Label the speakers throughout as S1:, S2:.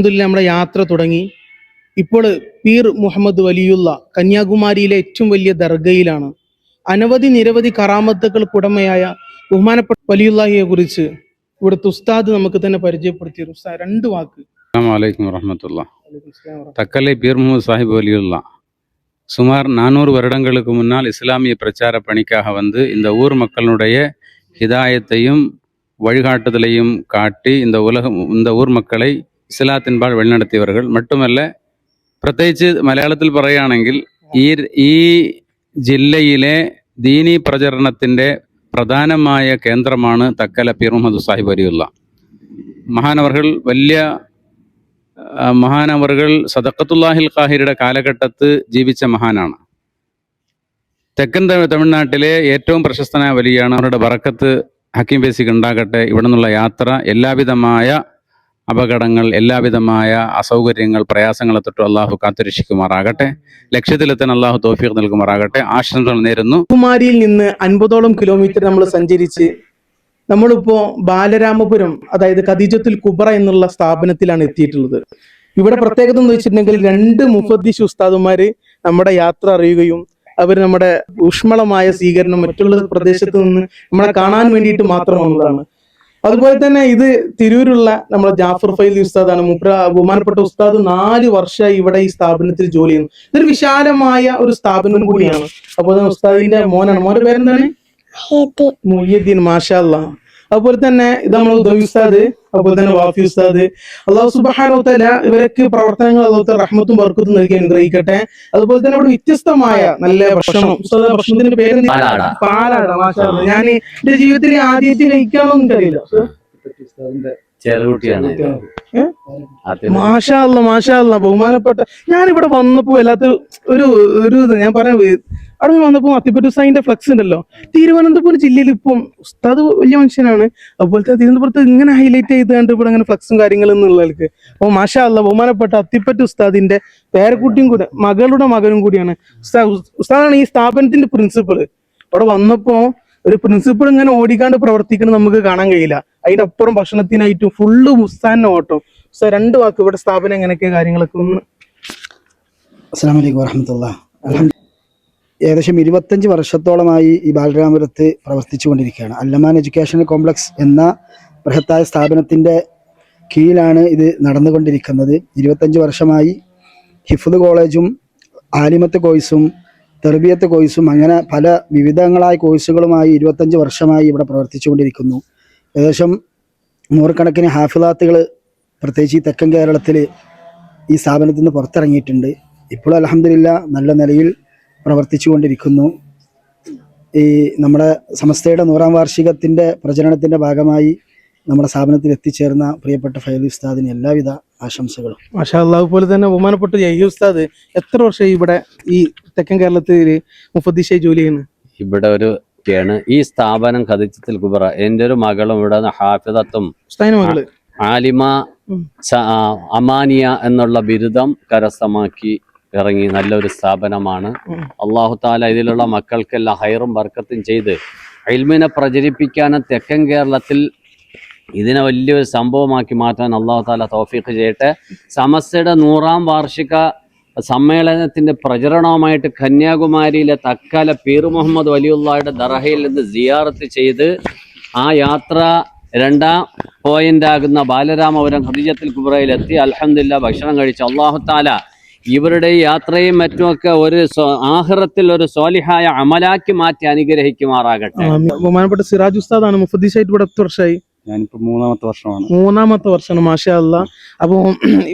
S1: അൽഹംദുലില്ലാ നമ്മുടെ യാത്ര തുടങ്ങി. ഇപ്പോൾ പീർ മുഹമ്മദ് വലിയുള്ള കന്യാകുമാരിയിലെ ഏറ്റവും വലിയ ദർഗയിലാണ്. നിരവധി കറാമത്തുകൾക്കുടമയായ ബഹുമാനപ്പെട്ട വലിയുള്ളാഹിയെ കുറിച്ച് ഇവിടുത്തെ ഉസ്താദ് നമുക്ക് തന്നെ പരിചയപ്പെടുത്തി. ഉസ്താദ് രണ്ട് വാക്ക്.
S2: அஸ்ஸலாமு அலைக்கும் வரஹ்மத்துல்லாஹ். தக்கலை பீர் முகமது சாஹிப் வலியுல்லா சுமார் 400 வருடங்களுக்கு முன்னால் இஸ்லாமிய பிரச்சார பணிக்காக வந்து இந்த ஊர் மக்களுடைய ஹிதாயத்தையும் வழிகாட்டுதலையும் காட்டி இந்த ஊர் മക്കളെ ഇസ്ലാത്തിൻപാൽ വഴിനടത്തിയവர்கள். മറ്റുമല്ല, പ്രത്യേകിച്ച് മലയാളത്തിൽ പറയുകയാണെങ്കിൽ ഈ ജില്ലയിലെ ദീനീ പ്രചരണത്തിൻ്റെ പ്രധാനമായ കേന്ദ്രമാണ് തക്കല പീർ മുഹമ്മദ് സാഹിബ് വലിയുള്ള മഹാനവറുകൾ സദഖത്തുല്ലാഹിൽ ഖാഹിരുടെ കാലഘട്ടത്ത് ജീവിച്ച മഹാനാണ്. തെക്കൻ തമിഴ്നാട്ടിലെ ഏറ്റവും പ്രശസ്തനായ വലിയാണ്. അവരുടെ ബറക്കത്ത് ഹക്കീം ബേസിക്ക് ഉണ്ടാകട്ടെ. ഇവിടെ നിന്നുള്ള യാത്ര എല്ലാവിധമായ അപകടങ്ങൾ, എല്ലാവിധമായ അസൗകര്യങ്ങൾ, പ്രയാസങ്ങളെ തൊട്ട് അള്ളാഹു കാത്തുരക്ഷിക്കുമാറാകട്ടെ. ലക്ഷ്യത്തിലെത്താൻ അള്ളാഹു തൗഫീഖ് നൽകുമാറാകട്ടെ. ആശംസകൾ നേരുന്നു.
S1: കുമാരിയിൽ നിന്ന് 50ഓളം കിലോമീറ്റർ നമ്മൾ സഞ്ചരിച്ച് നമ്മളിപ്പോ ബാലരാമപുരം, അതായത് ഖദീജത്തുൽ കുബ്ര എന്നുള്ള സ്ഥാപനത്തിലാണ് എത്തിയിട്ടുള്ളത്. ഇവിടെ പ്രത്യേകത എന്ന് വെച്ചിട്ടുണ്ടെങ്കിൽ 2 മുഫദ്ദിസ് ഉസ്താദുമാര് നമ്മുടെ യാത്ര അറിയുകയും അവർ നമ്മുടെ ഊഷ്മളമായ സ്വീകരണം മറ്റുള്ള പ്രദേശത്ത് നിന്ന് നമ്മളെ കാണാൻ വേണ്ടിയിട്ട് മാത്രം വന്നതാണ്. അതുപോലെ തന്നെ ഇത് തിരൂരുള്ള നമ്മുടെ ജാഫർ ഫൈലി ഉസ്താദാണ്. ബഹുമാനപ്പെട്ട ഉസ്താദ് 4 വർഷമായി ഇവിടെ ഈ സ്ഥാപനത്തിൽ ജോലി ചെയ്യുന്നു. ഇതൊരു വിശാലമായ ഒരു സ്ഥാപനം കൂടിയാണ്. അപ്പോൾ ഉസ്താദിന്റെ മോനാണ്. മോന്റെ പേരെന്താണ്? മുഹ്യിദ്ദീൻ. മാഷാ അല്ലാഹ്. അതുപോലെ തന്നെ ഇത് നമ്മൾ ഉദവി ഉസ്താദ്, അതുപോലെ തന്നെ വാഫി ഉസ്താദ്. അല്ലാഹു സുബ്ഹാനഹു വ തആല ഇവർക്ക് പ്രവർത്തനങ്ങൾ അല്ലാഹു റഹ്മത്തും ബർക്കത്തും നൽകി അനുഗ്രഹിക്കട്ടെ. അതുപോലെ തന്നെ ഇവിടെ വ്യത്യസ്തമായ നല്ല ഭക്ഷണം. ഉസ്താദ് ഭക്ഷണത്തിന്റെ പേര് പാലാട. മാഷാ അല്ലാഹ്. ഞാൻ എന്റെ ജീവിതത്തിൽ ആദ്യമായിട്ട് കഴിക്കാനൊന്നും അറിയില്ല. മാഷാ അല്ലാഹ്, മാഷാ അല്ലാഹ്. ബഹുമാനപ്പെട്ട ഞാനിവിടെ വന്നപ്പോ വല്ലാത്ത ഒരു ഞാൻ പറഞ്ഞ അവിടെ വന്നപ്പോ അത്തിപ്പറ്റ ഉസ്താദിന്റെ ഫ്ലക്സ് ഉണ്ടല്ലോ. തിരുവനന്തപുരം ജില്ലയിൽ ഇപ്പം ഉസ്താദ് വലിയ മനുഷ്യനാണ്. അതുപോലത്തെ തിരുവനന്തപുരത്ത് ഇങ്ങനെ ഹൈലൈറ്റ് ചെയ്താണ്ട് ഇവിടെ അങ്ങനെ ഫ്ലക്സും കാര്യങ്ങളും എന്നുള്ളവർക്ക്. അപ്പൊ മാഷാ അല്ലാഹ്, ബഹുമാനപ്പെട്ട അത്തിപ്പറ്റ ഉസ്താദിന്റെ പേരക്കുട്ടിയും കൂടെ മകളുടെ മകനും കൂടിയാണ്. ഉസ്താദാണ് ഈ സ്ഥാപനത്തിന്റെ പ്രിൻസിപ്പൾ. അവിടെ വന്നപ്പോ ഒരു പ്രിൻസിപ്പൾ ഇങ്ങനെ ഓടിക്കാണ്ട് പ്രവർത്തിക്കുന്നത് നമുക്ക് കാണാൻ കഴിയില്ല. അതിന്റെ അപ്പുറം ഭക്ഷണത്തിനായിട്ടും ഫുള്ള് ഉസ്താദിന്റെ ഓട്ടം. ഉസ്താദ് 2 വാക്ക് ഇവിടെ സ്ഥാപനം എങ്ങനെയൊക്കെ കാര്യങ്ങളൊക്കെ ഒന്ന്.
S3: അസ്സലാമു അലൈക്കും വറഹ്മത്തുള്ളാഹി. ഏകദേശം 25 വർഷത്തോളമായി ഈ ബാലരാമപുരത്ത് പ്രവർത്തിച്ചു കൊണ്ടിരിക്കുകയാണ്. അല്ലമാൻ എഡ്യൂക്കേഷണൽ കോംപ്ലക്സ് എന്ന ബൃഹത്തായ സ്ഥാപനത്തിൻ്റെ കീഴിലാണ് ഇത് നടന്നുകൊണ്ടിരിക്കുന്നത്. 25 വർഷമായി ഹിഫ്ദ് കോളേജും ആലിമത്ത് കോഴ്സും തെർബിയത്ത് കോഴ്സും അങ്ങനെ പല വിവിധങ്ങളായ കോഴ്സുകളുമായി 25 വർഷമായി ഇവിടെ പ്രവർത്തിച്ചു കൊണ്ടിരിക്കുന്നു. ഏകദേശം 100 കണക്കിന് ഹാഫിളാത്തുകൾ പ്രത്യേകിച്ച് ഈ തെക്കൻ കേരളത്തിൽ ഈ സ്ഥാപനത്തിൽ നിന്ന് പുറത്തിറങ്ങിയിട്ടുണ്ട്. ഇപ്പോൾ അൽഹംദുലില്ലാ നല്ല നിലയിൽ പ്രവർത്തിച്ചു കൊണ്ടിരിക്കുന്നു. ഈ നമ്മുടെ സമസ്തയുടെ 100ാം വാർഷികത്തിൻ്റെ പ്രചരണത്തിൻ്റെ ഭാഗമായി നമ്മുടെ സ്ഥാപനത്തിൽ എത്തിച്ചേർന്ന പ്രിയപ്പെട്ട ഫൈലി ഉസ്താദിന് എല്ലാവിധ ആശംസകളും.
S1: മാഷാ അല്ലാഹ്. അതുപോലെ തന്നെ ബഹുമാനപ്പെട്ട യഹ്യ ഉസ്താദ് എത്ര വർഷമായി ഇവിടെ ഈ തെക്കൻ കേരളത്തിൽ മുഫദ്ദിസായി ജോലി ചെയ്യുന്നത്?
S4: ഇവിടെ ഒരു ഈ സ്ഥാപനം ഖദീജത്തുൽ കുബ്ര. എൻ്റെ ഒരു മകളും ഇവിടെ ഹാഫിദത്തും ആലിമ അമാനിയ എന്നുള്ള ബിരുദം കരസ്ഥമാക്കി ഇറങ്ങി. നല്ലൊരു സ്ഥാപനമാണ്. അല്ലാഹു തആല ഇതിലുള്ള മക്കൾക്കെല്ലാം ഹൈറും ബർക്കത്തും ചെയ്ത് ഇൽമിനെ പ്രചരിപ്പിക്കാനും തെക്കൻ കേരളത്തിൽ ഇതിനെ വലിയൊരു സംഭവമാക്കി മാറ്റാൻ അല്ലാഹു തആല തൗഫീഖ് ചെയ്യട്ടെ. സമസ്തയുടെ 100ാം വാർഷിക സമ്മേളനത്തിന്റെ പ്രചരണവുമായിട്ട് കന്യാകുമാരിയിലെ തക്കല പീർ മുഹമ്മദ് വലിയുള്ളാഹിയുടെ ദർഗയിൽ നിന്ന് സിയാറത്ത് ചെയ്ത് ആ യാത്ര 2ാം പോയിന്റ് ആകുന്ന ബാലരാമപുരം ഖദീജത്തുൽ കുബ്രയിലെത്തി അൽഹംദുലില്ലാ ഭക്ഷണം കഴിച്ചു. അല്ലാഹു തആല ഇവരുടെ യാത്രയും മറ്റുമൊക്കെ ഒരു ആഖിറത്തിൽ ഒരു സ്വാലിഹായ അമലാക്കി മാറ്റി അനുഗ്രഹിക്കുമാറാകട്ടെ.
S1: ബഹുമാനപ്പെട്ട സിറാജ് ഉസ്താദാണ് മുഫദ്ദിസായിട്ട് ഇവിടെ 8 വർഷമായി.
S2: ഞാനിപ്പോ 3ാമത്തെ വർഷമാണ്.
S1: 3ാമത്തെ വർഷമാണ്. മാഷാ അല്ലാഹ്. അപ്പൊ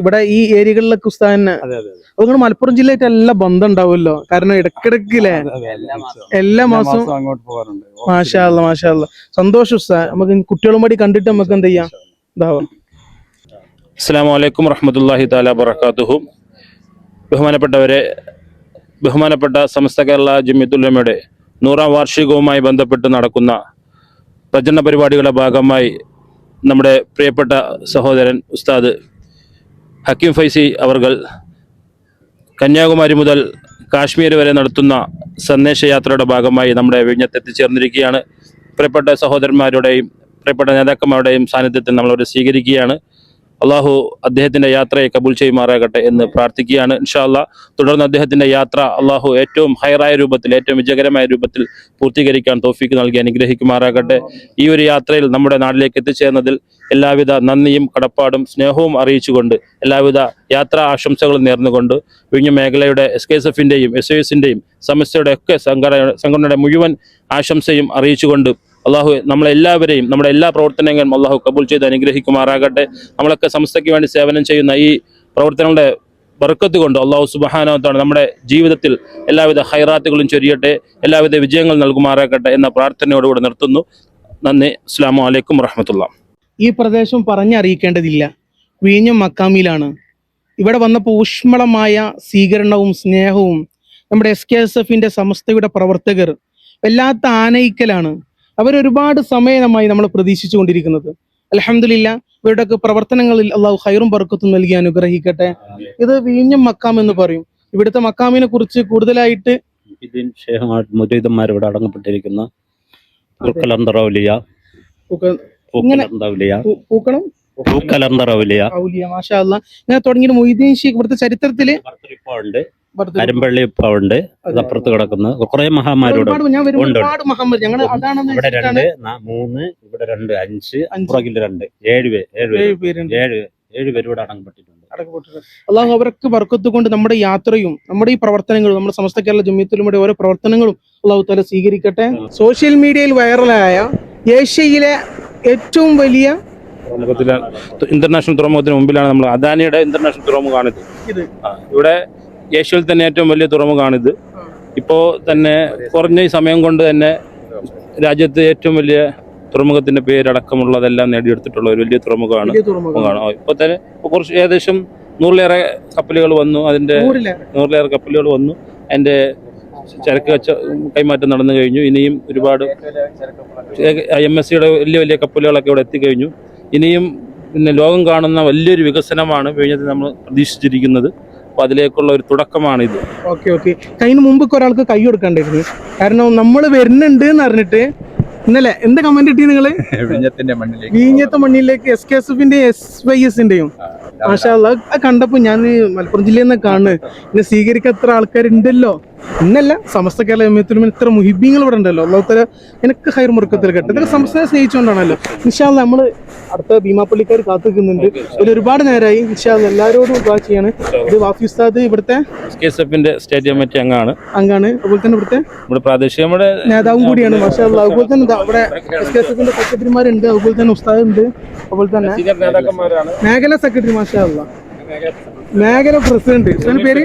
S1: ഇവിടെ ഈ ഏരിയകളിലൊക്കെ ഉസ്താദിനെ നിങ്ങൾ മലപ്പുറം ജില്ലയായിട്ട് എല്ലാം ബന്ധം ഉണ്ടാവുമല്ലോ. കാരണം ഇടക്കിടക്കില്ലേ എല്ലാ മാസവും
S2: അങ്ങോട്ട് പോകാറുണ്ട്.
S1: മാഷാ അല്ലാഹ്, മാഷാ അല്ലാഹ്. സന്തോഷം ഉസ്താദ്. നമുക്ക് കുട്ടികളും കൂടി കണ്ടിട്ട് നമുക്ക് എന്ത് ചെയ്യാം ഇതാവാം.
S5: അസ്സലാമു അലൈക്കും വറഹ്മത്തുള്ളാഹി തആല വബറകാതുഹു. ബഹുമാനപ്പെട്ട സമസ്ത കേരള ജമിയത്തുൽ ഉലമയുടെ 100ാം വാർഷികവുമായി ബന്ധപ്പെട്ട് നടക്കുന്ന പ്രചരണ പരിപാടികളുടെ ഭാഗമായി നമ്മുടെ പ്രിയപ്പെട്ട സഹോദരൻ ഉസ്താദ് ഹക്കീം ഫൈസി അവർകൾ കന്യാകുമാരി മുതൽ കാശ്മീർ വരെ നടത്തുന്ന സന്ദേശയാത്രയുടെ ഭാഗമായി നമ്മുടെ വിഴിഞ്ഞത്ത് എത്തിച്ചേർന്നിരിക്കുകയാണ്. പ്രിയപ്പെട്ട സഹോദരന്മാരുടെയും പ്രിയപ്പെട്ട നേതാക്കന്മാരുടെയും സാന്നിധ്യത്തിൽ നമ്മളവരെ സ്വീകരിക്കുകയാണ്. അള്ളാഹു അദ്ദേഹത്തിന്റെ യാത്രയെ കബൂൽ ചെയ്യുമാറാകട്ടെ എന്ന് പ്രാർത്ഥിക്കുകയാണ്. ഇൻഷാ അള്ളാഹ് തുടർന്ന് അദ്ദേഹത്തിന്റെ യാത്ര അള്ളാഹു ഏറ്റവും ഹൈറായ രൂപത്തിൽ, ഏറ്റവും വിജയകരമായ രൂപത്തിൽ പൂർത്തീകരിക്കാൻ തൗഫീക്ക് നൽകി അനുഗ്രഹിക്കുമാറാകട്ടെ. ഈ ഒരു യാത്രയിൽ നമ്മുടെ നാട്ടിലേക്ക് എത്തിച്ചേർന്നതിൽ എല്ലാവിധ നന്ദിയും കടപ്പാടും സ്നേഹവും അറിയിച്ചുകൊണ്ട് എല്ലാവിധ യാത്രാ ആശംസകളും നേർന്നുകൊണ്ട് വിഴിഞ്ഞം മേഖലയുടെ SKSF-ന്റെയും SOS-ന്റെയും സമസ്തയുടെ ഒക്കെ സംഘടനയുടെ മുഴുവൻ ആശംസയും അറിയിച്ചുകൊണ്ട് അള്ളാഹു നമ്മളെല്ലാവരെയും, നമ്മുടെ എല്ലാ പ്രവർത്തനങ്ങളും അള്ളാഹു കബൂൽ ചെയ്ത് അനുഗ്രഹിക്കുമാറാകട്ടെ. നമ്മളൊക്കെ സംസ്ഥയ്ക്ക് വേണ്ടി സേവനം ചെയ്യുന്ന ഈ പ്രവർത്തനങ്ങളുടെ ബർക്കത്ത് കൊണ്ട് അള്ളാഹു സുബ്ഹാനഹു വ തആല നമ്മുടെ ജീവിതത്തിൽ എല്ലാവിധ ഹൈറാത്തുകളും ചൊരിയട്ടെ, എല്ലാവിധ വിജയങ്ങൾ നൽകുമാറാകട്ടെ എന്ന പ്രാർത്ഥനയോടുകൂടെ നിർത്തുന്നു. നന്ദി. അസ്സലാമു അലൈക്കും വറഹ്മത്തുള്ളാഹി.
S1: ഈ പ്രദേശം പറഞ്ഞറിയിക്കേണ്ടതില്ല, വിഴിഞ്ഞം മക്കാമിലാണ്. ഇവിടെ വന്നപ്പോൾ ഊഷ്മളമായ സ്വീകരണവും സ്നേഹവും നമ്മുടെ SKSF-ന്റെ സമസ്തയുടെ പ്രവർത്തകർ വല്ലാത്ത ആനയിക്കലാണ്. അവരൊരുപാട് സമയമായി നമ്മൾ പ്രതീക്ഷിച്ചു കൊണ്ടിരിക്കുന്നത്. അൽഹംദുലില്ലാ, ഇവരുടെയൊക്കെ പ്രവർത്തനങ്ങളിൽ അള്ളാഹു ഖൈറും ബർക്കത്തും നൽകി അനുഗ്രഹിക്കട്ടെ. ഇത് വിഴിഞ്ഞം മക്കാം എന്ന് പറയും. ഇവിടുത്തെ മക്കാമിനെ കുറിച്ച് കൂടുതലായിട്ട്
S6: മുരീദന്മാർ ഇവിടെ അടങ്ങപ്പെട്ടിരിക്കുന്ന
S1: മാഷാ അല്ലാ, ഇങ്ങനെ തുടങ്ങിയ മൊയ്തീൻ ഷേഖ് ഇവിടുത്തെ ചരിത്രത്തില്
S6: അരമ്പള്ളി ഇപ്പൊ ഉണ്ട്, അപ്പുറത്ത് കിടക്കുന്ന കുറെ മഹാന്മാരോട്
S1: ഒരുപാട് മഹമ്മദ് ഞങ്ങൾ അതാണ്
S6: ഇവിടെ 2, 3, ഇവിടെ 2, 5, പുറകില് 2, 7 പേര് ഇവിടെ അടങ്ങപ്പെട്ടിട്ടുണ്ട്.
S1: അള്ളാഹു അവർക്ക് ബർക്കത്ത് കൊണ്ട് നമ്മുടെ യാത്രയും നമ്മുടെ ഈ പ്രവർത്തനങ്ങളും നമ്മുടെ സമസ്ത കേരള ജമിയത്തുലമയുടെ ഓരോ പ്രവർത്തനങ്ങളും അള്ളാഹു തആല സ്വീകരിക്കട്ടെ. സോഷ്യൽ മീഡിയയിൽ വൈറലായ ഏഷ്യയിലെ ഏറ്റവും വലിയ
S5: ഇന്റർനാഷണൽ തുറമുഖത്തിന് മുമ്പിലാണ് നമ്മൾ അദാനിയുടെ ഇന്റർനാഷണൽ തുറമുഖമാണിത്. ഇവിടെ ഏഷ്യയിൽ തന്നെ ഏറ്റവും വലിയ തുറമുഖമാണിത്. ഇപ്പോൾ തന്നെ കുറഞ്ഞ ഈ സമയം കൊണ്ട് തന്നെ രാജ്യത്ത് ഏറ്റവും വലിയ തുറമുഖത്തിന്റെ പേരടക്കമുള്ളതെല്ലാം നേടിയെടുത്തിട്ടുള്ള ഒരു വലിയ തുറമുഖമാണ്. ഇപ്പോൾ തന്നെ കുറച്ച് ഏകദേശം 100-ലേറെ കപ്പലുകൾ വന്നു. അതിന്റെ 100-ലേറെ കപ്പലുകൾ വന്നു. അതിന്റെ ചരക്ക് കൈമാറ്റം നടന്നു കഴിഞ്ഞു. ഇനിയും ഒരുപാട് MSCയുടെ വലിയ വലിയ കപ്പലുകളൊക്കെ ഇവിടെ എത്തിക്കഴിഞ്ഞു. ഇനിയും പിന്നെ ലോകം കാണുന്ന വലിയൊരു വികസനമാണ് വിഴിഞ്ഞത്തിൽ നമ്മൾ പ്രതീക്ഷിച്ചിരിക്കുന്നത്. അപ്പൊ അതിലേക്കുള്ള ഒരു തുടക്കമാണിത്.
S1: ഓക്കെ. അതിന് മുമ്പ് ഒരാൾക്ക് കൈ കൊടുക്കണ്ടായിരുന്നു. കാരണം നമ്മൾ വരുന്നുണ്ട് എന്ന് അറിഞ്ഞിട്ട് ഇന്നലെ എന്ത് കമന്റ് കിട്ടി നിങ്ങള്? വിഴിഞ്ഞത്തെ മണ്ണിലേക്ക് SKSF-ന്റെയും SYS-ന്റെയും മാഷാ അല്ലാഹ് കണ്ടപ്പോ ഞാൻ മലപ്പുറം ജില്ലയിൽ നിന്ന് കാണുന്നത് എന്നെ സ്വീകരിക്കാൻ എത്ര ആൾക്കാരുണ്ടല്ലോ. ഇന്നല്ല, സമസ്ത കേരള ജമിയത്തുലമ ഇത്ര മുഹിബീങ്ങൾ ഇവിടെ ഉണ്ടല്ലോ. അല്ലാഹു തആല എനിക്ക് ഖൈർ മുർക്കത്തിൽ കേട്ടെ. ഇതൊക്കെ സമസ്തയെ സ്നേഹിച്ചുകൊണ്ടാണല്ലോ. ഇൻഷാ അല്ലാഹ് നമ്മള് അടുത്ത ഭീമാപ്പള്ളിക്കാർ കാത്തുനിൽക്കുന്നുണ്ട്. ഇതിൽ ഒരുപാട് നേരമായി. ഇൻഷാ അല്ലാഹ് എല്ലാവരോടും ദുആ ചെയ്യാണ്. ഇത് വാഫി ഉസ്താദ് ഇവിടുത്തെ
S5: SKSF-ന്റെ സ്റ്റേറ്റ് കമ്മിറ്റി അംഗമാണ്. അതുപോലെ തന്നെ ഇവിടെ പ്രാദേശിക നമ്മുടെ
S1: നേതാവും കൂടിയാണ്. മാഷാ അല്ലാഹ്. അതുപോലെ തന്നെ ഇവിടെ SKSF-ന്റെ സെക്രട്ടറിമാരുണ്ട്. അതുപോലെ തന്നെ ഉസ്താദ് ഉണ്ട്. അതുപോലെ തന്നെ മേഖല സെക്രട്ടറി മാഷാ അല്ലാഹ്, മേഖല പ്രസിഡന്റ് പേര്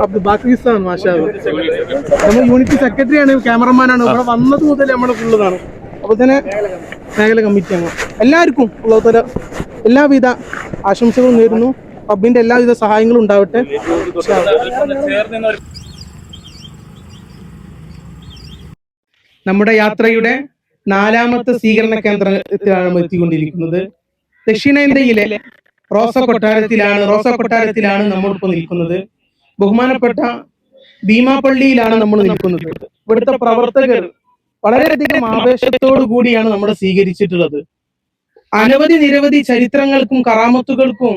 S1: അബ്ദുൽ ബാക്കിസ്ഥാൻ. മാഷാ അല്ലാഹ്. നമ്മൾ യൂണിറ്റ് സെക്രട്ടറിയാണ്, ക്യാമറമാനാണ്. ഇവിടെ വന്നത് മുതൽ നമ്മളെ ഫുള്ളതാണ്. അതുപോലെ തന്നെ മേഖല കമ്മിറ്റിയാണ്. എല്ലാവർക്കും അല്ലാഹു തആല എല്ലാവിധ ആശംസകളും നേരുന്നു. പബ്ബിന്റെ എല്ലാവിധ സഹായങ്ങളും ഉണ്ടാവട്ടെ. നമ്മുടെ യാത്രയുടെ 4ാമത്തെ സ്വീകരണ കേന്ദ്രത്തിലാണ് നമ്മൾ എത്തിക്കൊണ്ടിരിക്കുന്നത്. ദക്ഷിണേന്ത്യയിലെ റോസ കൊട്ടാരത്തിലാണ് നമ്മളിപ്പോൾ നിൽക്കുന്നത്. ബഹുമാനപ്പെട്ട ഭീമാപ്പള്ളിയിലാണ് നമ്മൾ നിൽക്കുന്നത്. ഇവിടുത്തെ പ്രവർത്തകർ വളരെയധികം ആവേശത്തോടു കൂടിയാണ് നമ്മളെ സ്വീകരിച്ചിട്ടുള്ളത്. നിരവധി ചരിത്രങ്ങൾക്കും കറാമത്തുകൾക്കും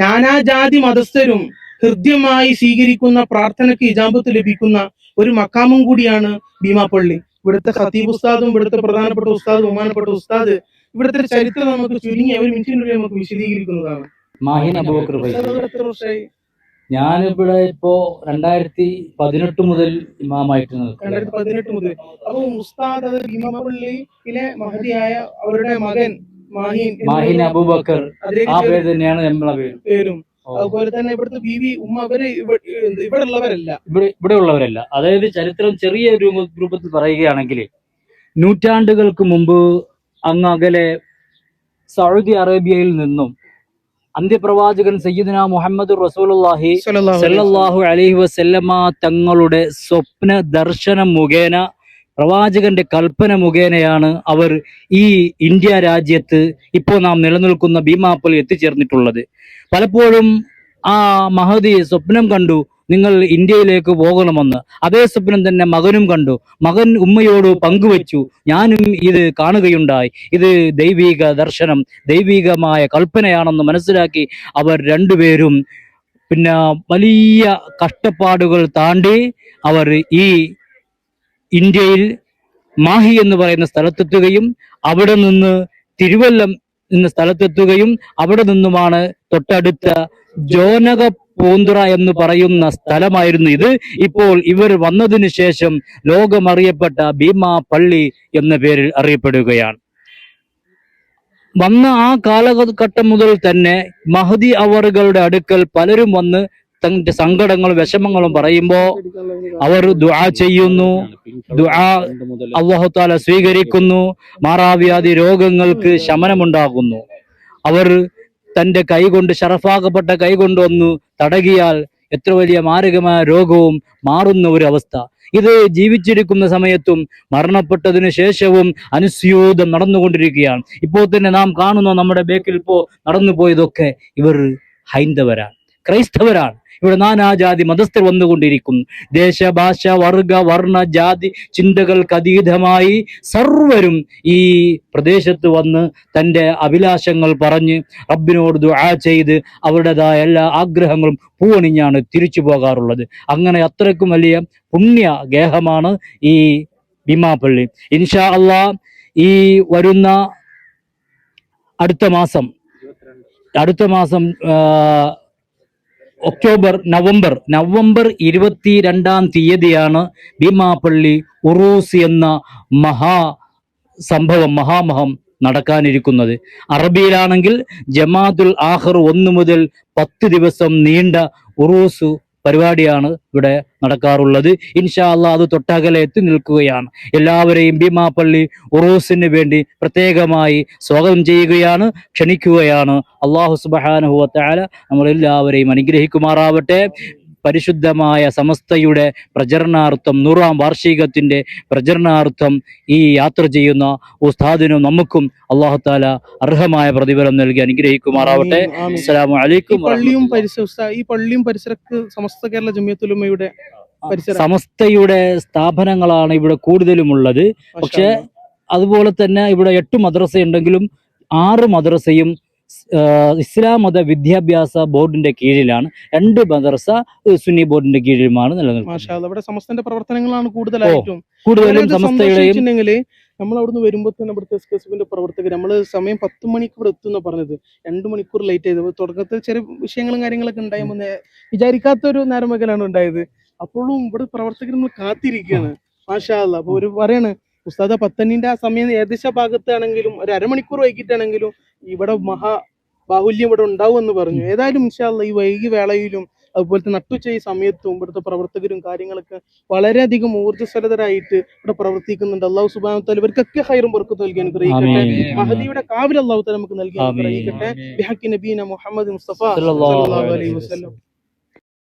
S1: നാനാജാതി മതസ്ഥരും ഹൃദ്യമായി സ്വീകരിക്കുന്ന പ്രാർത്ഥനയ്ക്ക് ഇജാബത്ത് ലഭിക്കുന്ന ഒരു മക്കാമും കൂടിയാണ് ഭീമാപ്പള്ളി. ഇവിടുത്തെ ഖതീബ് ഉസ്താദും ഇവിടുത്തെ പ്രധാനപ്പെട്ട ഉസ്താദ്, ബഹുമാനപ്പെട്ട ഉസ്താദ് ഇവിടുത്തെ ചരിത്രം നമുക്ക് ചുരുങ്ങിയ ഒരു മിനിറ്റിനുള്ളിൽ നമുക്ക് വിശദീകരിക്കുന്നതാണ്.
S7: മാഹിൻ അബൂബക്കർ ഞാനിവിടെ ഇപ്പോ 2018 മുതൽ ഇമാമായിട്ട്
S1: 2018 മുതൽ. അപ്പൊ ഉസ്താദ് അത് ഭീമാപ്പള്ളിയിലെ മഹദിയായ അവരുടെ മകൻ
S7: മാഹിൻ അബൂബക്കർ, ആ പേര് തന്നെയാണ് നമ്മളെ
S1: പേരും. അതുപോലെ തന്നെ ഇവിടുത്തെ ബീവി ഉമ്മ അവര്
S7: ഇവിടെ ഉള്ളവരല്ല. അതായത് ചരിത്രം ചെറിയ രൂപത്തിൽ പറയുകയാണെങ്കിൽ നൂറ്റാണ്ടുകൾക്ക് മുമ്പ് അങ്ങകലെ സൗദി അറേബ്യയിൽ നിന്നും അന്ത്യപ്രവാചകൻ സയ്യിദുനാ മുഹമ്മദ് റസൂലുള്ളാഹി സല്ലല്ലാഹു അലൈഹി വസല്ലമ തങ്ങളുടെ സ്വപ്ന ദർശനം മുഖേന, പ്രവാചകന്റെ കൽപ്പന മുഖേനയാണ് അവർ ഈ ഇന്ത്യ രാജ്യത്ത് ഇപ്പോൾ നാം നിലനിൽക്കുന്ന ഭീമാപ്പള്ളി എത്തിച്ചേർന്നിട്ടുള്ളത്. പലപ്പോഴും ആ മഹദി സ്വപ്നം കണ്ടു നിങ്ങൾ ഇന്ത്യയിലേക്ക് പോകണമെന്ന്. അതേ സ്വപ്നം തന്നെ മകനും കണ്ടു. മകൻ ഉമ്മയോട് പങ്കുവച്ചു. ഞാനും ഇത് കാണുകയുണ്ടായി. ഇത് ദൈവിക ദർശനം, ദൈവികമായ കൽപ്പനയാണെന്ന് മനസ്സിലാക്കി അവർ രണ്ടുപേരും പിന്നെ വലിയ കഷ്ടപ്പാടുകൾ താണ്ടി അവർ ഈ ഇന്ത്യയിൽ മാഹി എന്ന് പറയുന്ന സ്ഥലത്തെത്തുകയും അവിടെ നിന്ന് തിരുവല്ലം എന്ന സ്ഥലത്തെത്തുകയും അവിടെ നിന്നുമാണ് തൊട്ടടുത്ത ജോനക പൂന്തുറ എന്ന് പറയുന്ന സ്ഥലമായിരുന്നു ഇത്. ഇപ്പോൾ ഇവർ വന്നതിന് ശേഷം ലോകമറിയപ്പെട്ട ഭീമാ പള്ളി എന്ന പേരിൽ അറിയപ്പെടുകയാണ്. വന്ന ആ കാലഘട്ടം മുതൽ തന്നെ മഹദി അവറുകളുടെ അടുക്കൽ പലരും വന്ന് തന്റെ സങ്കടങ്ങളും വിഷമങ്ങളും പറയുമ്പോൾ അവർ ദുആ ചെയ്യുന്നു. ദുആ അല്ലാഹു തആല സ്വീകരിക്കുന്നു. മാറാവ്യാധി രോഗങ്ങൾക്ക് ശമനമുണ്ടാകുന്നു. അവർ തന്റെ കൈകൊണ്ട്, ഷറഫാക്കപ്പെട്ട കൈകൊണ്ട് ഒന്ന് തടകിയാൽ എത്ര വലിയ മാരകമായ രോഗവും മാറുന്ന ഒരു അവസ്ഥ. ഇത് ജീവിച്ചിരിക്കുന്ന സമയത്തും മരണപ്പെട്ടതിനു ശേഷവും അനുസ്യൂതം നടന്നുകൊണ്ടിരിക്കുകയാണ്. ഇപ്പോൾ തന്നെ നാം കാണുന്ന നമ്മുടെ ബേക്കിൽ നടന്നു പോയതൊക്കെ ഇവർ ഹൈന്ദവരാണ്, ക്രൈസ്തവരാണ്. ഇവിടെ നാനാജാതി മതസ്ഥർ വന്നുകൊണ്ടിരിക്കുന്നു. ദേശ, ഭാഷ, വർഗ, വർണ്ണ, ജാതി ചിന്തകൾക്ക് അതീതമായി സർവരും ഈ പ്രദേശത്ത് വന്ന് തൻ്റെ അഭിലാഷങ്ങൾ പറഞ്ഞ് റബ്ബിനോട് ദുആ ചെയ്ത് അവരുടേതായ എല്ലാ ആഗ്രഹങ്ങളും പൂവണിഞ്ഞാണ് തിരിച്ചു പോകാറുള്ളത്. അങ്ങനെ അത്രയ്ക്കും വലിയ പുണ്യ ഗേഹമാണ് ഈ ഭീമാപള്ളി. ഇൻഷാ അള്ളാഹ് ഈ വരുന്ന അടുത്ത മാസം നവംബർ 22-ാം തീയതിയാണ് ഭീമാപള്ളി ഉറൂസ് എന്ന മഹാമഹം നടക്കാനിരിക്കുന്നത്. അറബിയിലാണെങ്കിൽ ജമാഅത്തുൽ ആഖിർ 1 മുതൽ 10 ദിവസം നീണ്ട ഉറൂസ് പരിപാടിയാണ് ഇവിടെ നടക്കാറുള്ളത്. ഇൻഷാ അള്ളാഹ് അത് തൊട്ടകലെ എത്തി നിൽക്കുകയാണ്. എല്ലാവരെയും ഭീമാപള്ളി ഉറൂസിന് വേണ്ടി പ്രത്യേകമായി സ്വാഗതം ചെയ്യുകയാണ്, ക്ഷണിക്കുകയാണ്. അല്ലാഹു സുബ്ഹാനഹു വ തആല നമ്മളെല്ലാവരെയും അനുഗ്രഹിക്കുമാറാവട്ടെ. പരിശുദ്ധമായ സമസ്തയുടെ പ്രചരണാർത്ഥം 100-ാം വാർഷികത്തിന്റെ പ്രചരണാർത്ഥം ഈ യാത്ര ചെയ്യുന്ന ഉസ്താദിനും നമുക്കും അല്ലാഹു തആല അർഹമായ പ്രതിഫലം നൽകി അനുഗ്രഹിക്കുമാറാവട്ടെ. അസ്സലാമു അലൈക്കും.
S1: ഈ പള്ളിയും പരിസരത്ത് സമസ്ത കേരള ജമിയത്തുൽ ഉലമയുടെ
S7: സമസ്തയുടെ സ്ഥാപനങ്ങളാണ് ഇവിടെ കൂടുതലുമുള്ളത്. പക്ഷെ അതുപോലെ തന്നെ ഇവിടെ 8 മദ്രസ ഉണ്ടെങ്കിലും 6 മദ്രസയും ഇസ്ലാം മത വിദ്യാഭ്യാസ ബോർഡിന്റെ കീഴിലാണ്. 2 മദ്രസ സുന്നി ബോർഡിന്റെ കീഴിലുമാണ് നിലനിൽക്കുന്നത്.
S1: ഇവിടെ സമസ്തന്റെ പ്രവർത്തനങ്ങളാണ് കൂടുതലും
S7: സമസ്തയുടെയും.
S1: നമ്മൾ അവിടുന്ന് വരുമ്പോൾ തന്നെ ഇവിടുത്തെ എസ്കെഎസ്എഫിന്റെ പ്രവർത്തകർ നമ്മൾ സമയം 10 മണിക്ക് ഇവിടെ എത്തുന്ന പറഞ്ഞത് 2 മണിക്കൂർ ലേറ്റ് ചെയ്തത്. തുടക്കത്തിൽ ചെറിയ വിഷയങ്ങളും കാര്യങ്ങളൊക്കെ ഉണ്ടായപ്പോൾ വിചാരിക്കാത്ത ഒരു നേരമകലാണ് ഉണ്ടായത്. അപ്പോഴും ഇവിടെ പ്രവർത്തകർ നമ്മൾ കാത്തിരിക്കുകയാണ്. മാഷാ അല്ലാഹ്. അപ്പൊ ഒരു പറയാണ് ഉസ്താദ 10 ആ സമയം ഏകദേശ ഭാഗത്താണെങ്കിലും ഒരു അരമണിക്കൂർ വൈകിട്ടാണെങ്കിലും ഇവിടെ ബാഹുല്യം ഇവിടെ ഉണ്ടാവും എന്ന് പറഞ്ഞു. ഏതായാലും ഇൻഷാ അല്ലാഹ് ഈ വൈകി വേളയിലും അതുപോലത്തെ നട്ടുച്ച ഈ സമയത്തും ഇവിടുത്തെ പ്രവർത്തകരും കാര്യങ്ങളൊക്കെ വളരെയധികം ഊർജ്ജസ്വലതരായിട്ട് ഇവിടെ പ്രവർത്തിക്കുന്നുണ്ട്. അല്ലാഹു സുബ്ഹാനഹു വ തആല ഇവർക്കൊക്കെ ഖൈറും ബർക്കത്തും നൽകി അനുഗ്രഹിക്കട്ടെ. മഹദിയുടെ കാവിൽ അല്ലാഹു തആല നമുക്ക് നൽകി അനുഗ്രഹിക്കട്ടെ. ബിഹഖി നബീന മുഹമ്മദ് മുസ്തഫ സല്ലല്ലാഹു അലൈഹി വസല്ലം.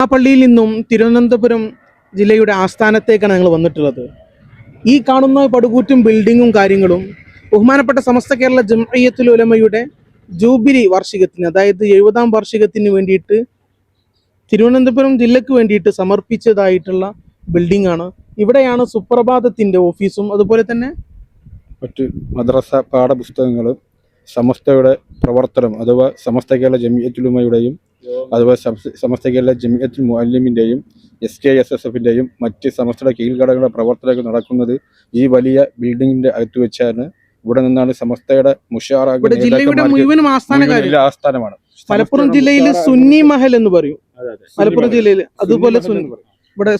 S1: ആ പള്ളിയിൽ നിന്നും തിരുവനന്തപുരം ജില്ലയുടെ ആസ്ഥാനത്തേക്കാണ് ഞങ്ങൾ വന്നിട്ടുള്ളത്. ഈ കാണുന്ന പടുകൂറ്റും ബിൽഡിങ്ങും കാര്യങ്ങളും ബഹുമാനപ്പെട്ട സമസ്ത കേരള ജംഇയ്യത്തുൽ ഉലമയുടെ ജൂബിലി വാർഷികത്തിന്, അതായത് 70-ാം വാർഷികത്തിന് വേണ്ടിയിട്ട് തിരുവനന്തപുരം ജില്ലക്ക് വേണ്ടിയിട്ട് സമർപ്പിച്ചതായിട്ടുള്ള ബിൽഡിംഗ് ആണ്. ഇവിടെയാണ് സുപ്രഭാതത്തിന്റെ ഓഫീസും അതുപോലെ തന്നെ
S8: മറ്റ് മദ്രസ പാഠപുസ്തകങ്ങളും സമസ്തയുടെ പ്രവർത്തനം അഥവാ സമസ്ത കേരള ജംഇയ്യത്തുൽ ഉലമയുടെയും അതുപോലെ സമസ്ത കേരള ജംഇയ്യത്തുൽ മുഅല്ലിമീന്റെയും SKSSFന്റെയും മറ്റ് സമസ്തയുടെ കീഴ്ഘടകങ്ങളുടെ പ്രവർത്തനങ്ങൾ നടക്കുന്നത് ഈ വലിയ ബിൽഡിങ്ങിന്റെ അകത്ത് വെച്ചാണ്. ഇവിടെ നിന്നാണ് സമസ്തയുടെ ആസ്ഥാനമാണ്.
S1: മലപ്പുറം ജില്ലയിൽ സുന്നി മഹൽ എന്ന് പറയും. മലപ്പുറം ജില്ലയിൽ അതുപോലെ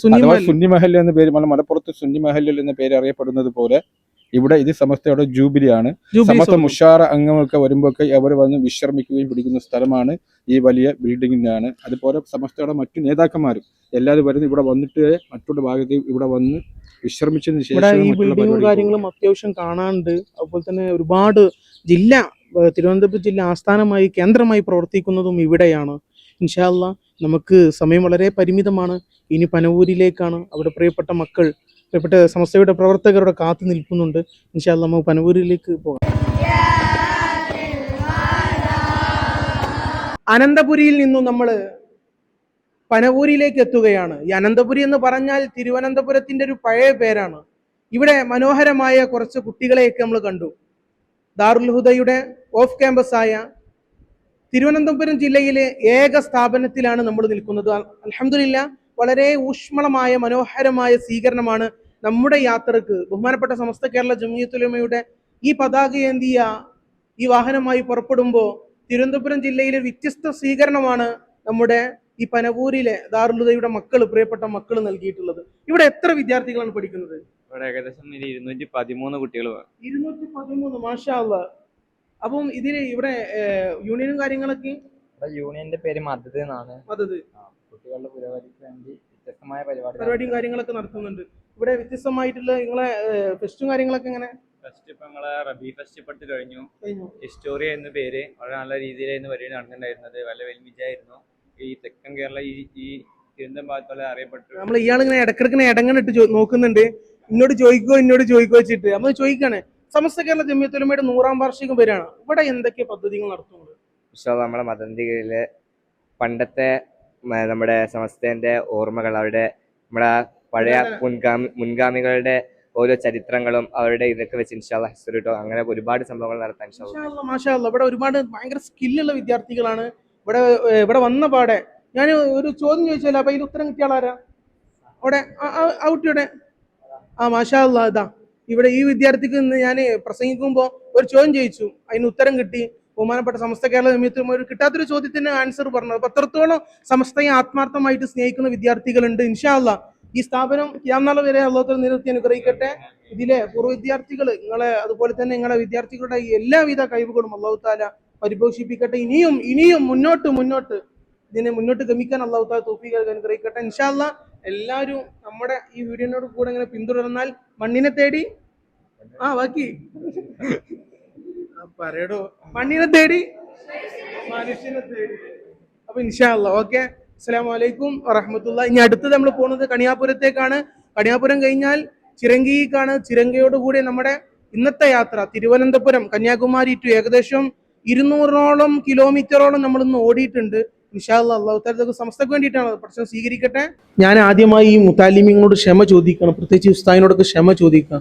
S8: സുന്നി മഹൽ എന്ന പേര് മലപ്പുറത്ത് സുന്നി മഹൽ എന്ന പേര് അറിയപ്പെടുന്നത് പോലെ ഇവിടെ ഇത് സമസ്തയുടെ ജൂബിലിയാണ്. സമസ്ത മുഷാറ അംഗങ്ങൾക്ക് വരുമ്പോഴൊക്കെ അവർ വന്ന് വിശ്രമിക്കുകയും പിടിക്കുന്ന സ്ഥലമാണ് ഈ വലിയ ബിൽഡിങ്ങിനാണ്. അതുപോലെ സമസ്തയുടെ മറ്റു നേതാക്കന്മാരും എല്ലാവരും വരുന്നത് ഇവിടെ വന്നിട്ട് മറ്റുള്ള ഭാഗത്ത് ഇവിടെ വന്ന് വിശ്രമിച്ചതിന് ശേഷം
S1: ഈ ബിൽഡിങ്ങും കാര്യങ്ങളും അത്യാവശ്യം കാണാനുണ്ട്. അതുപോലെ തന്നെ ഒരുപാട് തിരുവനന്തപുരം ജില്ല ആസ്ഥാനമായി കേന്ദ്രമായി പ്രവർത്തിക്കുന്നതും ഇവിടെയാണ്. ഇൻഷാ അല്ലാഹ് നമുക്ക് സമയം വളരെ പരിമിതമാണ്. ഇനി പനവൂരിലേക്കാണ്. അവിടെ പ്രിയപ്പെട്ട മക്കൾ, പ്രിയപ്പെട്ട സമസ്തയുടെ പ്രവർത്തകരുടെ കാത്തു നിൽക്കുന്നുണ്ട്. ഇൻഷാ അല്ലാഹ് നമുക്ക് പനവൂരിലേക്ക് പോകാം. അനന്തപുരിയിൽ നിന്നും നമ്മൾ പനവൂരിലേക്ക് എത്തുകയാണ്. ഈ അനന്തപുരി എന്ന് പറഞ്ഞാൽ തിരുവനന്തപുരത്തിന്റെ ഒരു പഴയ പേരാണ്. ഇവിടെ മനോഹരമായ കുറച്ച് കുട്ടികളെയൊക്കെ നമ്മൾ കണ്ടു. ദാറുൽ ഹുദയുടെ ഓഫ് ക്യാമ്പസ് ആയ തിരുവനന്തപുരം ജില്ലയിലെ ഏക സ്ഥാപനത്തിലാണ് നമ്മൾ നിൽക്കുന്നത്. അൽഹംദുലില്ലാ, വളരെ ഊഷ്മളമായ മനോഹരമായ സ്വീകരണമാണ് നമ്മുടെ യാത്രക്ക്. ബഹുമാനപ്പെട്ട സമസ്ത കേരള ജംഇയ്യത്തുൽ ഉലമയുടെ ഈ പതാകയേന്തിയ ഈ വാഹനമായി പുറപ്പെടുമ്പോൾ തിരുവനന്തപുരം ജില്ലയിലെ വ്യത്യസ്ത സ്വീകരണമാണ് നമ്മുടെ ഈ പനവൂരിലെ ദാറുൽ ഹുദയുടെ പ്രിയപ്പെട്ട മക്കൾ നൽകിയിട്ടുള്ളത്. ഇവിടെ എത്ര വിദ്യാർത്ഥികളാണ് പഠിക്കുന്നത്?
S9: ഇവിടെ ഏകദേശം 213 കുട്ടികൾ.
S1: 213, മാഷാ അല്ലാഹ്. അപ്പം ഇവിടെ യൂണിയനും കാര്യങ്ങളൊക്കെ?
S9: യൂണിയന്റെ പേര് മദദ് എന്നാണ്.
S1: മദദ്
S9: കുട്ടികളുടെ പുരോഗതിക്ക് വേണ്ടി വ്യത്യസ്തമായ
S1: പരിപാടിയും കാര്യങ്ങളൊക്കെ നടത്തുന്നുണ്ട്. ഇവിടെ വ്യത്യസ്തമായിട്ടുള്ള നിങ്ങളെ ഫെസ്റ്റും കാര്യങ്ങളൊക്കെ എങ്ങനെ?
S9: ഫസ്റ്റ് ഇപ്പൊ നിങ്ങളെ റബി ഫെസ്റ്റ് ഇപ്പൊ കഴിഞ്ഞു. ഹിസ്റ്റോറിയ എന്ന പേര് വളരെ നല്ല രീതിയിലായിരുന്നു പരിപാടി നടന്നിട്ടുണ്ടായിരുന്നത്. വലിയ വിജയമായിരുന്നു. ഈ തെക്കൻ കേരള ഈ തിരുവനന്തപുരം ഭാഗത്തുള്ള അറിയപ്പെട്ടു.
S1: നമ്മൾ ഇയാളിങ്ങനെ ഇടക്കിടക്കിനെ ഇടങ്ങണിട്ട് നോക്കുന്നുണ്ട്, എന്നോട് ചോദിക്കോ വെച്ചിട്ട്. നമ്മൾ ചോദിക്കാണ്, സമസ്ത കേരള ജംഇയ്യത്തുൽ ഉലമയുടെ 100ാം വാർഷികം പേരാണ്. ഇവിടെ എന്തൊക്കെ പദ്ധതികൾ നടത്തുന്നത്?
S9: നമ്മുടെ മദന്തികളിലെ പണ്ടത്തെ നമ്മുടെ സമസ്തന്റെ ഓർമ്മകൾ, അവരുടെ നമ്മുടെ പഴയ മുൻഗാമികളുടെ ഓരോ ചരിത്രങ്ങളും അവരുടെ ഇതൊക്കെ വെച്ച് ഇൻഷാല്ലാ ഹിസ്റ്ററി ടോ അങ്ങനെ ഒരുപാട് സംഭവങ്ങൾ നടത്താൻ
S1: മാഷാ അല്ലാഹ്. ഇവിടെ ഒരുപാട് ഭയങ്കര സ്കില്ലുള്ള വിദ്യാർത്ഥികളാണ്. ഇവിടെ വന്ന പാടെ ഞാൻ ഒരു ചോദ്യം ചോദിച്ചാലോ, അപ്പൊ അതിന് ഉത്തരം കിട്ടിയാളാരാ? അവിടെ ഔട്ടിയുടെ മാഷാ അല്ലാഹ്. ഇതാ ഇവിടെ ഈ വിദ്യാർത്ഥിക്ക് ഇന്ന് ഞാൻ പ്രസംഗിക്കുമ്പോൾ ഒരു ചോദ്യം ചോദിച്ചു, അതിന് ഉത്തരം കിട്ടി. ബഹുമാനപ്പെട്ട സമസ്ത കേരള ജംഇയ്യത്തുൽ ഉലമ കിട്ടാത്തൊരു ചോദ്യത്തിന് ആൻസർ പറഞ്ഞത്. അപ്പൊ അത്രത്തോളം സമസ്തയെ ആത്മാർത്ഥമായിട്ട് സ്നേഹിക്കുന്ന വിദ്യാർത്ഥികളുണ്ട്. ഇൻഷാ അല്ലാഹ് ഈ സ്ഥാപനം ഖിയാമത്ത് വരെ അല്ലാഹു നിലനിർത്തി അനുഗ്രഹിക്കട്ടെ. ഇതിലെ പൂർവ്വ വിദ്യാർത്ഥികൾ, അതുപോലെ തന്നെ നിങ്ങളെ വിദ്യാർത്ഥികളുടെ എല്ലാവിധ കഴിവുകളും അല്ലാഹു തആല പരിപോഷിപ്പിക്കട്ടെ. ഇനിയും മുന്നോട്ട് ഇതിനെ മുന്നോട്ട് ഗമിക്കാൻ അല്ലാഹു തആല തൗഫീഖ് അനുഗ്രഹിക്കട്ടെ. ഇൻഷാ അല്ലാഹ് എല്ലാവരും നമ്മുടെ ഈ വീഡിയോനോട് കൂടെ ഇങ്ങനെ പിന്തുടർന്നാൽ മണ്ണിനെ തേടി ബാക്കി പറയടോ, മണ്ണിനെ തേടി മനുഷ്യനെ തേടി. അപ്പൊ ഇൻഷാ അല്ലാഹ് ഓക്കെ. അസ്സലാമു അലൈക്കും വറഹ്മത്തുള്ളാഹി. ഇനി അടുത്തത് നമ്മൾ പോകുന്നത് കണിയാപുരത്തേക്കാണ്. കണിയാപുരം കഴിഞ്ഞാൽ ചിറങ്കിക്കാണ്. ചിറങ്കയോടുകൂടി നമ്മുടെ ഇന്നത്തെ യാത്ര തിരുവനന്തപുരം കന്യാകുമാരി ടു ഏകദേശം 200ഓളം കിലോമീറ്ററോളം നമ്മൾ ഇന്ന് ഓടിയിട്ടുണ്ട്. ഇൻഷാ അല്ലാഹ് അല്ലാഹു തആല സമസ്തക്ക് വേണ്ടിയിട്ടാണ്. പ്രശ്നം സ്വീകരിക്കട്ടെ. ഞാൻ ആദ്യമായി ഈ മുതാലിമീങ്ങളോട് ക്ഷമ ചോദിക്കണം, പ്രത്യേകിച്ച് ഉസ്താദിനോടൊക്കെ ക്ഷമ ചോദിക്കാം.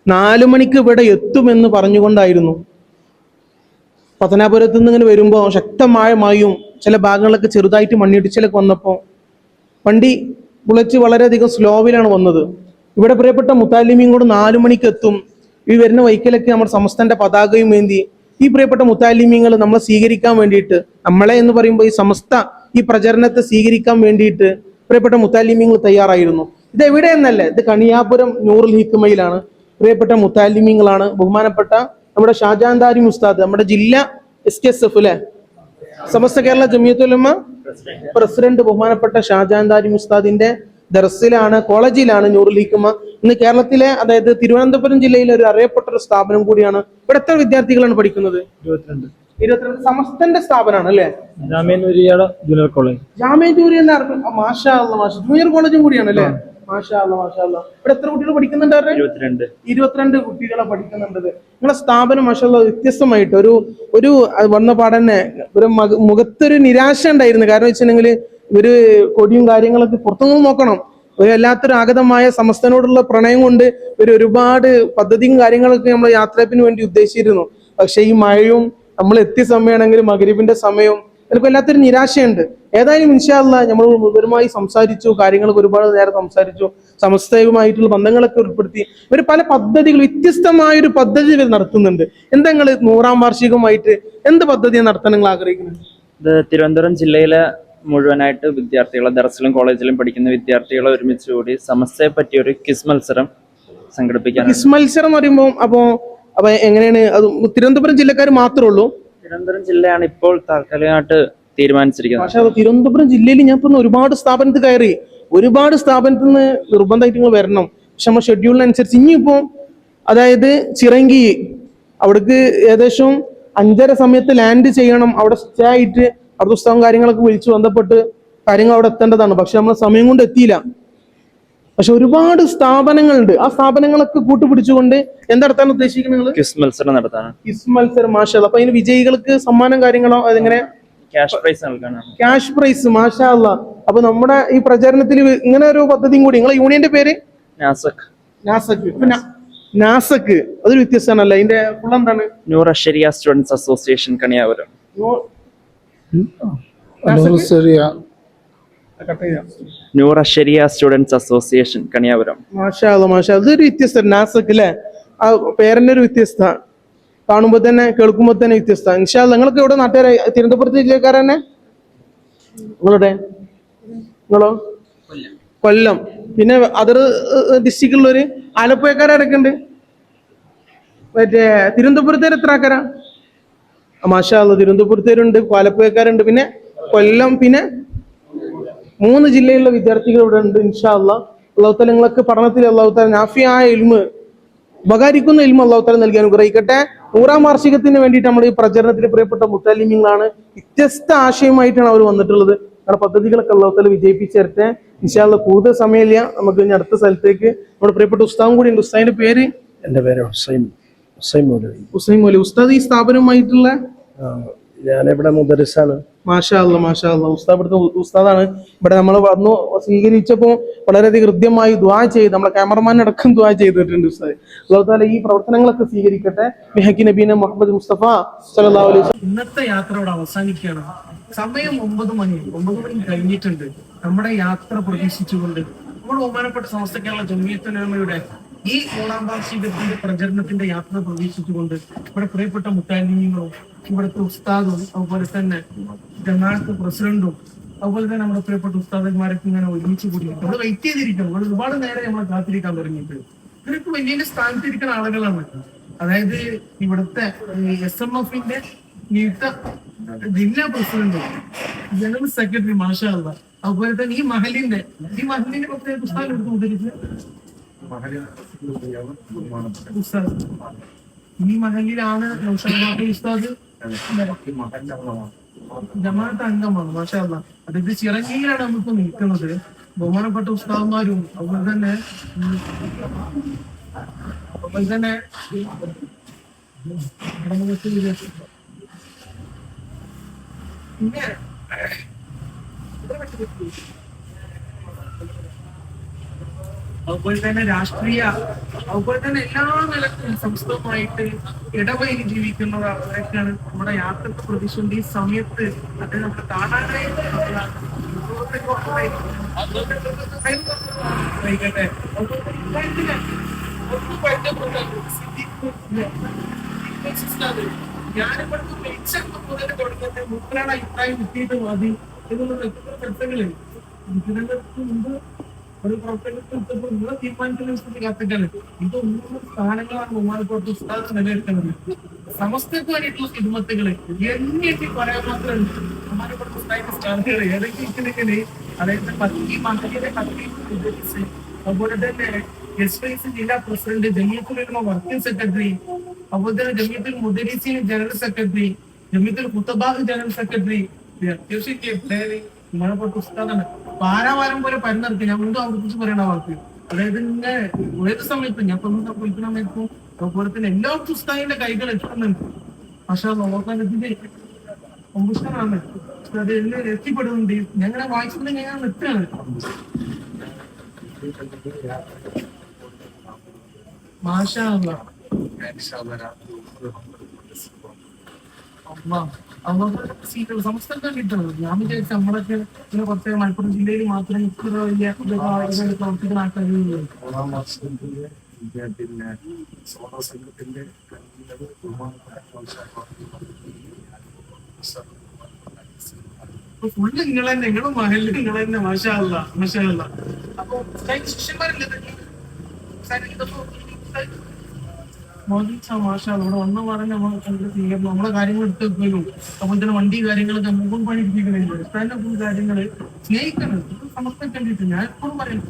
S1: 4 മണിക്ക് ഇവിടെ എത്തുമെന്ന് പറഞ്ഞുകൊണ്ടായിരുന്നു പത്തനാപുരത്ത് നിന്ന് ഇങ്ങനെ വരുമ്പോൾ ശക്തമായ മഴയും ചില ഭാഗങ്ങളിലൊക്കെ ചെറുതായിട്ട് മണ്ണിടിച്ചിലൊക്കെ വന്നപ്പോൾ വണ്ടി ബുള്ളറ്റ് വളരെയധികം സ്ലോവിലാണ് വന്നത്. ഇവിടെ പ്രിയപ്പെട്ട മുത്താലിമീങ്ങളോട് 4 മണിക്ക് എത്തും. ഈ വരുന്ന വൈക്കലൊക്കെ നമ്മുടെ സമസ്തന്റെ പതാകയും ഏന്തി ഈ പ്രിയപ്പെട്ട മുത്താലിമീങ്ങൾ നമ്മളെ സ്വീകരിക്കാൻ വേണ്ടിയിട്ട്, നമ്മളെ എന്ന് പറയുമ്പോൾ ഈ സമസ്ത ഈ പ്രചരണത്തെ സ്വീകരിക്കാൻ വേണ്ടിയിട്ട് പ്രിയപ്പെട്ട മുത്താലിമീങ്ങൾ തയ്യാറായിരുന്നു. ഇത് എവിടെയെന്നല്ല, ഇത് കണിയാപുരം നൂറുൽ ഹിക്മയിലാണ്. പ്രിയപ്പെട്ട മുത്താലിമീങ്ങളാണ്. ബഹുമാനപ്പെട്ട നമ്മുടെ ഷാജാൻ ദാരിമി ഉസ്താദ്, നമ്മുടെ ജില്ലാ SKSF അല്ലെ, സമസ്ത കേരള ജംഇയ്യത്തുൽ ഉലമ പ്രസിഡന്റ് ബഹുമാനപ്പെട്ട ഷാജാൻ ദാരിമി ഉസ്താദിന്റെ ദർസിലാണ്, കോളേജിലാണ് നൂറുൽ ഹിക്മ. ഇന്ന് കേരളത്തിലെ, അതായത് തിരുവനന്തപുരം ജില്ലയിലെ ഒരു അറിയപ്പെട്ട ഒരു സ്ഥാപനം കൂടിയാണ്. ഇവിടെ എത്ര വിദ്യാർത്ഥികളാണ് പഠിക്കുന്നത്? 22. സമസ്തന്റെ സ്ഥാപനമാണ് അല്ലെ?
S5: Jamia junior college.
S1: Jamia junior മാഷാ അല്ലാഹ്, ജൂനിയർ കോളേജും കൂടിയാണ് അല്ലെ? മാഷാ അല്ലാഹ്. ഇവിടെ എത്ര കുട്ടികൾ പഠിക്കുന്നുണ്ട്? 22 കുട്ടികളെ പഠിക്കുന്നുണ്ട്. നിങ്ങളെ സ്ഥാപനം മാഷാ അല്ലാഹ് വ്യത്യസ്തമായിട്ട് ഒരു വന്ന പാടന്നെ ഒരു മുഖത്തൊരു നിരാശ ഉണ്ടായിരുന്നു. കാരണം വെച്ചിട്ടുണ്ടെങ്കിൽ ഒരു കൊടിയും കാര്യങ്ങളൊക്കെ പുറത്തുനിന്ന് നോക്കണം. ഒരു വല്ലാത്തൊരു ആഗതമായ സമസ്തനോടുള്ള പ്രണയം കൊണ്ട് ഒരുപാട് പദ്ധതിയും കാര്യങ്ങളൊക്കെ നമ്മൾ യാത്രത്തിന് വേണ്ടി ഉദ്ദേശിച്ചിരുന്നു. പക്ഷെ ഈ മഴയും നമ്മൾ എത്തിയ സമയമാണെങ്കിൽ മഗ്‌രിബിന്റെ സമയവും എനിക്ക് വല്ലാത്തൊരു നിരാശയുണ്ട്. ഏതായാലും ഇൻഷാ അല്ലാഹ് നമ്മൾ ഇവരുമായി സംസാരിച്ചു, കാര്യങ്ങളൊക്കെ ഒരുപാട് നേരം സംസാരിച്ചു, സമസ്തയുമായിട്ടുള്ള ബന്ധങ്ങളൊക്കെ ഉൾപ്പെടുത്തി. ഇവർ പല പദ്ധതികൾ, വ്യത്യസ്തമായൊരു പദ്ധതി ഇവർ നടത്തുന്നുണ്ട്. എന്താ നിങ്ങൾ 100ാം വാർഷികമായിട്ട് എന്ത് പദ്ധതിയാണ് നടത്താൻ നിങ്ങൾ ആഗ്രഹിക്കുന്നത്?
S10: ഇത് തിരുവനന്തപുരം ജില്ലയിലെ മുഴുവനായിട്ട് വിദ്യാർത്ഥികളെ, ദർസിലും കോളേജിലും പഠിക്കുന്ന വിദ്യാർത്ഥികളെ ഒരുമിച്ച് കൂടി സമസ്തയെ പറ്റിയ ഒരു ക്വിസ് മത്സരം സംഘടിപ്പിക്കാൻ.
S1: ക്വിസ് മത്സരം എന്ന് പറയുമ്പോൾ അപ്പൊ എങ്ങനെയാണ് അത്? തിരുവനന്തപുരം ജില്ലക്കാർ മാത്രമേ ഉള്ളൂ?
S10: തിരുവനന്തപുരം ജില്ലയാണ് ഇപ്പോൾ താൽക്കാലികമായിട്ട് തീരുമാനിച്ചിരിക്കുന്നത്.
S1: പക്ഷെ തിരുവനന്തപുരം ജില്ലയിൽ ഞാൻ ഇപ്പൊ ഒരുപാട് സ്ഥാപനത്തിൽ കയറി, ഒരുപാട് സ്ഥാപനത്തിൽ നിന്ന് നിർബന്ധമായിട്ട് നിങ്ങൾ വരണം. പക്ഷെ നമ്മുടെ ഷെഡ്യൂളിനനുസരിച്ച് ഇനിയിപ്പോ, അതായത് ചിറങ്കി അവിടേക്ക് ഏകദേശം 5:30 സമയത്ത് ലാൻഡ് ചെയ്യണം. അവിടെ സ്റ്റേ ആയിട്ട് അവിടുത്തെ പുസ്തകം കാര്യങ്ങളൊക്കെ വിളിച്ചു ബന്ധപ്പെട്ട് കാര്യങ്ങൾ അവിടെ എത്തേണ്ടതാണ്. പക്ഷെ നമ്മൾ സമയം കൊണ്ട് എത്തിയില്ല. പക്ഷെ ഒരുപാട് സ്ഥാപനങ്ങളുണ്ട്. ആ സ്ഥാപനങ്ങളൊക്കെ കൂട്ടുപിടിച്ചുകൊണ്ട് എന്താ നടത്താൻ ഉദ്ദേശിക്കുന്നത് നിങ്ങൾ?
S10: ക്വിസ് മത്സരം നടത്താനാണ്.
S1: ക്വിസ് മത്സരം മാഷാ അല്ലാഹ്. അപ്പൊ അതിന് വിജയികൾക്ക് സമ്മാനം കാര്യങ്ങളോ അതെങ്ങനെ?
S10: ക്യാഷ് പ്രൈസ് നൽകാനാണ്.
S1: ക്യാഷ് പ്രൈസ് മാഷാ അല്ലാഹ്. അപ്പൊ നമ്മുടെ ഈ പ്രചാരണത്തിൽ ഇങ്ങനെ ഒരു പദ്ധതിയും കൂടി, നിങ്ങളെ യൂണിയന്റെ പേര്
S10: നാസക്
S1: നാസക്. നാസക് അതൊരു വ്യത്യസ്തമാണല്ലോ, അതിന്റെ ഫുൾ എന്താണ്?
S10: നൂർ അഷരിയ സ്റ്റുഡൻസ് അസോസിയേഷൻ കണിയാപുരം. നൂർ അഷരിയ സ്റ്റുഡൻസ് അസോസിയേഷൻ കണിയാപുരം.
S1: മാഷാ അല്ലാഹ് മാഷാ അല്ലാഹ്. ഇതൊരു വ്യത്യസ്ത നാസക് അല്ലേ, ആ പേരന്റെ ഒരു വ്യത്യസ്ത, കാണുമ്പോ തന്നെ കേൾക്കുമ്പോ തന്നെ വ്യത്യസ്ത. ഇൻഷാ അല്ലാഹ്. നിങ്ങൾക്ക് ഇവിടെ നാട്ടുകാരെ തിരുവനന്തപുരത്ത് ജില്ലക്കാരന്നെ? നിങ്ങളോ? കൊല്ലം. പിന്നെ അതർ ഡിസ്ട്രിക്റ്റിലുള്ളൊരു ആലപ്പുഴക്കാരൊക്കെ ഉണ്ട്. മറ്റേ തിരുവനന്തപുരത്തേര് എത്ര ആൾക്കാരാ? മാഷാ അല്ലാഹ്. തിരുവനന്തപുരത്തേരുണ്ട്, ആലപ്പുഴക്കാരുണ്ട്, പിന്നെ കൊല്ലം, പിന്നെ 3 ജില്ലയിലുള്ള വിദ്യാർത്ഥികൾ ഇവിടെ ഉണ്ട്. ഇൻഷാ അല്ലാഹ്. അല്ലാഹു തആല നിങ്ങൾക്ക് പഠനത്തിൽ അല്ലാഹു തആല നാഫിയായ ഇൽമ്, ഉപകാരിക്കുന്ന ഇൽമ അല്ലാഹു തആല നൽകി അനുഗ്രഹിക്കട്ടെ. 100ാം വാർഷികത്തിന് വേണ്ടിയിട്ട് നമ്മുടെ ഈ പ്രചരണത്തിൽ പ്രിയപ്പെട്ട മുത്തല്ലിമീങ്ങളാണ്, വ്യത്യസ്ത ആശയമായിട്ടാണ് അവർ വന്നിട്ടുള്ളത്. നമ്മുടെ പദ്ധതികളൊക്കെ അല്ലാഹു തആല വിജയിപ്പിച്ചു തരട്ടെ. ഇൻഷാ അല്ലാഹ്. കൂടുതൽ സമയമില്ല, നമുക്ക് ഇനി അടുത്ത സ്ഥലത്തേക്ക്. നമ്മുടെ പ്രിയപ്പെട്ട ഉസ്താദും കൂടി ഉണ്ട്. ഉസ്താദിന്റെ പേര്?
S11: എൻ്റെ പേര് ഹുസൈൻ മൗലവി.
S1: ഹുസൈൻ മൗലവി. ഉസ്താദ് ഈ സ്ഥാപനവുമായിട്ടുള്ള?
S11: ഞാനിവിടെ മുദരിസാണ്.
S1: മാഷാ അല്ലാഹ് മാഷാ അല്ലാഹ്. ഉസ്താദ് ഇവിടുത്തെ ഉസ്താദാണ്. ഇവിടെ നമ്മൾ വന്നു സ്വീകരിച്ചപ്പോൾ വളരെയധികം ഹൃദ്യമായി ദുആ ചെയ്ത്, നമ്മളെ ക്യാമറമാൻ അടക്കം ദുആ ചെയ്തിട്ടുണ്ട് ഉസ്താദ്. അല്ലാഹു തആല ഈ പ്രവർത്തനങ്ങളൊക്കെ സ്വീകരിക്കട്ടെ. ബിഹഖി നബീന മുഹമ്മദ് മുസ്തഫ സല്ലല്ലാഹു അലൈഹി വസല്ലം. ഇന്നത്തെ യാത്ര ഇവിടെ അവസാനിക്കുകയാണ്. സമയം 9 മണി കഴിഞ്ഞിട്ടുണ്ട്. നമ്മുടെ യാത്ര പ്രതീക്ഷിച്ചുകൊണ്ട് നമ്മൾ ബഹുമാനപ്പെട്ട സമസ്ത കേരള ജംഇയ്യത്തുൽ ഉലമയുടെ ഈ 100ാം വാർഷികത്തിന്റെ പ്രചരണത്തിന്റെ യാത്ര പ്രതീക്ഷിച്ചുകൊണ്ട് ഇവിടെ പ്രിയപ്പെട്ട മുത്തല്ലിമീങ്ങളും ഇവിടുത്തെ ഉസ്താദും അതുപോലെ തന്നെ ജമാഅത്ത് പ്രസിഡന്റും അതുപോലെ തന്നെ നമ്മുടെ പ്രിയപ്പെട്ട ഉസ്താദന്മാരൊക്കെ ഇങ്ങനെ ഒരുമിച്ച് കൂടി നമ്മൾ വെയിറ്റ് ചെയ്തിരിക്കണം. നമ്മൾ ഒരുപാട് നേരം നമ്മളെ കാത്തിരിക്കാൻ തുടങ്ങിയിട്ട്. ഇവർക്ക് വലിയ സ്ഥാനത്തിരിക്കുന്ന ആളുകളാണ്. അതായത് ഇവിടുത്തെ SMF-ന്റെ ജില്ലാ പ്രസിഡന്റ്, ജനറൽ സെക്രട്ടറി, മാഷാ അല്ലാഹ്. അതുപോലെ തന്നെ ഈ മഹലിന്റെ പ്രത്യേക പുസ്തകം എടുത്ത് ഉദ്ധരിച്ച് ഈ മഹലിലാണ് ഉസ്താദ് ജമാഅത്ത് അംഗമാണ്. മാഷാ അല്ലാഹ്. അതായത് ചിറങ്ങിയിലാണ് നമുക്ക് നിൽക്കുന്നത്. ബഹുമാനപ്പെട്ട ഉസ്താദന്മാരും അതുപോലെ തന്നെ പിന്നെ അതുപോലെ തന്നെ രാഷ്ട്രീയ, അതുപോലെ തന്നെ എല്ലാ നിലക്കും സംസ്ഥവുമായിട്ട് ഇടവഴി ജീവിക്കുന്നവരൊക്കെയാണ് നമ്മുടെ യാത്രക്ക് പ്രതിസന്ധി ഈ സമയത്ത് അത് നമ്മൾ കാണാനായിട്ട് ഞാനിവിടുത്തെ പെൻഷൻ മുതൽ തുടങ്ങുന്നത് മുപ്പതാണ് അഭിപ്രായം കിട്ടിയിട്ട് മതി എന്നുള്ള പ്രവർത്തനങ്ങള് ഇതിനകത്ത് മുമ്പ് ഒരു പ്രവർത്തനത്തിൽ നിങ്ങളെ തീരുമാനിക്കുന്ന കാത്തിട്ടാണ്. ഇതൊന്നും സ്ഥാനങ്ങളാണ് ബഹുമാനപ്പെട്ട ഉസ്താദ് നിലനിൽക്കുന്നത്. സമസ്തക്ക് വേണ്ടിയിട്ടുള്ള ഹിദ്മത്തുകള് എണ്ണി പറയാൻ മാത്രമുണ്ട്. ബഹുമാനപ്പെട്ട ഉസ്താദിന്റെ സ്ഥാനങ്ങൾ ഏതൊക്കെ, അതായത് ഈ മഹലിന്റെ കത്തി, അതുപോലെ തന്നെ SYC ജില്ലാ president, Jamiyyathul Ulama working secretary, അതുപോലെ തന്നെ Jamiyyathul Mudarriseen general secretary, Jamiyyathul Khutaba general secretary, അത്യാവശ്യം ബഹുമാനപ്പെട്ട ഉസ്താദാണ്. വാരാവാരം പോലെ പരന്നിറക്കി. ഞാൻ വീണ്ടും ആവർത്തിച്ച് പറയണ വാക്ക്. അതായത് ഇങ്ങനെ ഏത് സമയത്തും ഞാൻ വിളിക്കണ സമയത്തും അതുപോലെ തന്നെ എല്ലാ ഉസ്താദിന്റെ കൈകൾ എത്തുന്നുണ്ട്. പക്ഷെ നോക്കാനത്തിന്റെ സമ്പുഷ്ടനാണ് അത് എല്ലാം എത്തിപ്പെടുന്നുണ്ട്. ഞങ്ങളെ വായിച്ചുകൊണ്ട് ഞാൻ നിൽക്കുകയാണ്. മാഷാ അല്ലാഹ്. സംസ്ഥാനം കിട്ടുന്നത് ഞാൻ വിചാരിച്ചു നമ്മളൊക്കെ ഇങ്ങനെ കുറച്ച് മലപ്പുറം ജില്ലയിൽ മാത്രം ഇത്ര വലിയ പ്രവർത്തിക്കുന്ന ആൾക്കാരുള്ളൂ. ഫുള്ള് നിങ്ങൾ തന്നെ, നിങ്ങളും മഹലിൽ നിങ്ങൾ തന്നെ. മാഷാ അല്ലാഹ് മാഷാ അല്ലാഹ്. അപ്പൊ ശിഷ്യന്മാരല്ലേ ഇവിടെ വന്ന പറഞ്ഞ് നമ്മളെ കാര്യങ്ങൾ എടുത്ത് വെക്കലും അതുപോലെ തന്നെ വണ്ടി കാര്യങ്ങളൊക്കെ മുഖം പണിയിരിക്കണില്ല. ഉസ്താദിന്റെ ഫുൾ കാര്യങ്ങള് സ്നേഹിക്കണം. സമസ്തക്ക് വേണ്ടിയിട്ട് ഞാൻ എപ്പോഴും പറയും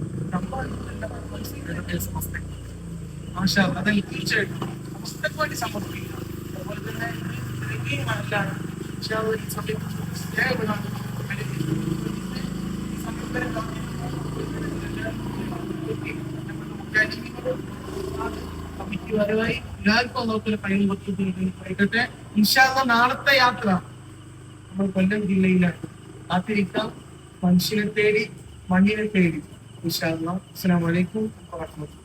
S1: മാഷാ അല്ലാഹ്. അതെല്ലാം തീർച്ചയായിട്ടും സമസ്തക്ക് വേണ്ടി സമർപ്പിക്കുക. അതുപോലെ തന്നെ വരവായി എല്ലാവർക്കും നോക്കുന്ന ഫൈനൽ വയ്ക്കട്ടെ. ഇൻഷാ അല്ലാഹ് നാളത്തെ യാത്ര നമ്മൾ കൊല്ലം ജില്ലയിലാണ്. കാത്തിരിക്കാം. മനുഷ്യനെ തേടി മണ്ണിനെ തേടി. ഇൻഷാ അല്ലാഹ്. അസ്സലാമു അലൈക്കും വറഹ്മത്തുള്ളാഹി.